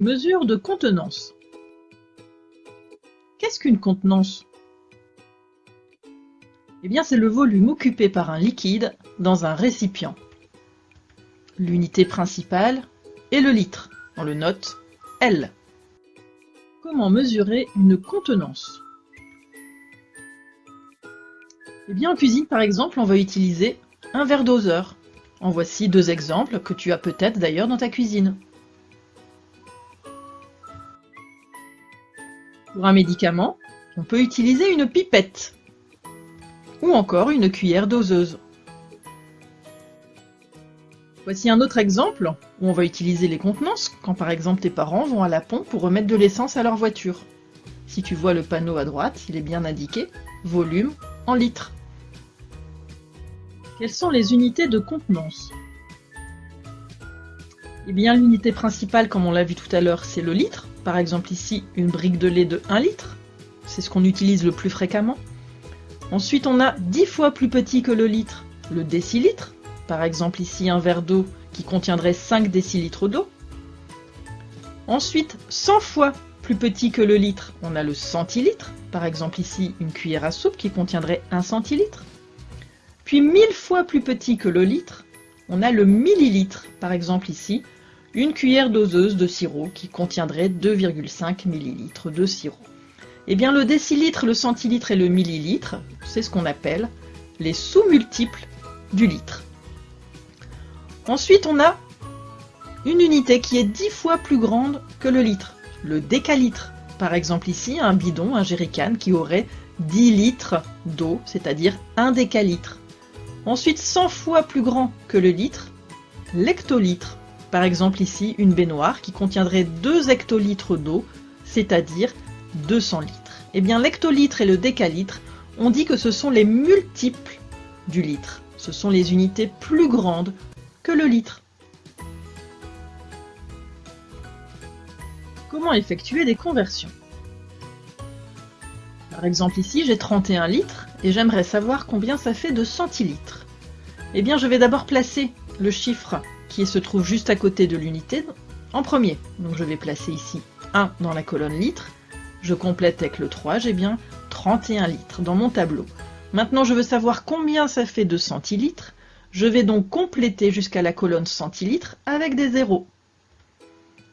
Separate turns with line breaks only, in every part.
Mesure de contenance. Qu'est-ce qu'une contenance? Eh bien, c'est le volume occupé par un liquide dans un récipient. L'unité principale est le litre. On le note L. Comment mesurer une contenance? Eh bien, en cuisine, par exemple, on va utiliser un verre doseur. En voici deux exemples que tu as peut-être d'ailleurs dans ta cuisine. Pour un médicament, on peut utiliser une pipette ou encore une cuillère doseuse. Voici un autre exemple où on va utiliser les contenances quand par exemple tes parents vont à la pompe pour remettre de l'essence à leur voiture. Si tu vois le panneau à droite, il est bien indiqué volume en litres. Quelles sont les unités de contenance? Eh bien, l'unité principale, comme on l'a vu tout à l'heure, c'est le litre. Par exemple ici, une brique de lait de 1 litre. C'est ce qu'on utilise le plus fréquemment. Ensuite, on a 10 fois plus petit que le litre, le décilitre. Par exemple ici, un verre d'eau qui contiendrait 5 décilitres d'eau. Ensuite, 100 fois plus petit que le litre, on a le centilitre. Par exemple ici, une cuillère à soupe qui contiendrait 1 centilitre. Puis 1000 fois plus petit que le litre, on a le millilitre. Par exemple ici, une cuillère doseuse de sirop qui contiendrait 2,5 millilitres de sirop. Eh bien, le décilitre, le centilitre et le millilitre, c'est ce qu'on appelle les sous-multiples du litre. Ensuite, on a une unité qui est 10 fois plus grande que le litre, le décalitre. Par exemple ici, un bidon, un jerrycan qui aurait 10 litres d'eau, c'est-à-dire 1 décalitre. Ensuite, 100 fois plus grand que le litre, l'hectolitre. Par exemple ici, une baignoire qui contiendrait 2 hectolitres d'eau, c'est-à-dire 200 litres. Eh bien, l'hectolitre et le décalitre, on dit que ce sont les multiples du litre. Ce sont les unités plus grandes que le litre. Comment effectuer des conversions? Par exemple ici, j'ai 31 litres et j'aimerais savoir combien ça fait de centilitres. Eh bien, je vais d'abord placer le chiffre qui se trouve juste à côté de l'unité en premier. Donc je vais placer ici 1 dans la colonne litres. Je complète avec le 3, j'ai bien 31 litres dans mon tableau. Maintenant, je veux savoir combien ça fait de centilitres. Je vais donc compléter jusqu'à la colonne centilitres avec des zéros.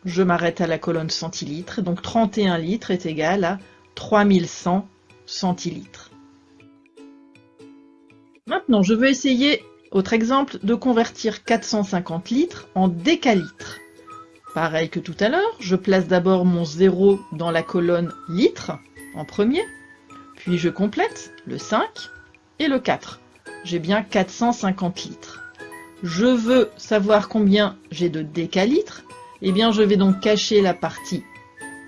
Je m'arrête à la colonne centilitres, donc 31 litres est égal à 3100 centilitres. Maintenant, je veux essayer, autre exemple, de convertir 450 litres en décalitres. Pareil que tout à l'heure, je place d'abord mon 0 dans la colonne litres en premier, puis je complète le 5 et le 4. J'ai bien 450 litres. Je veux savoir combien j'ai de décalitres. Eh bien, je vais donc cacher la partie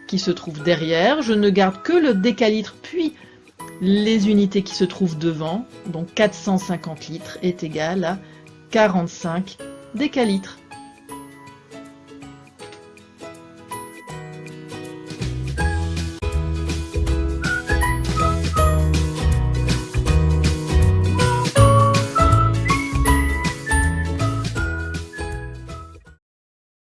qui se trouve derrière. Je ne garde que le décalitre, puis les unités qui se trouvent devant. Donc 450 litres est égal à 45 décalitres.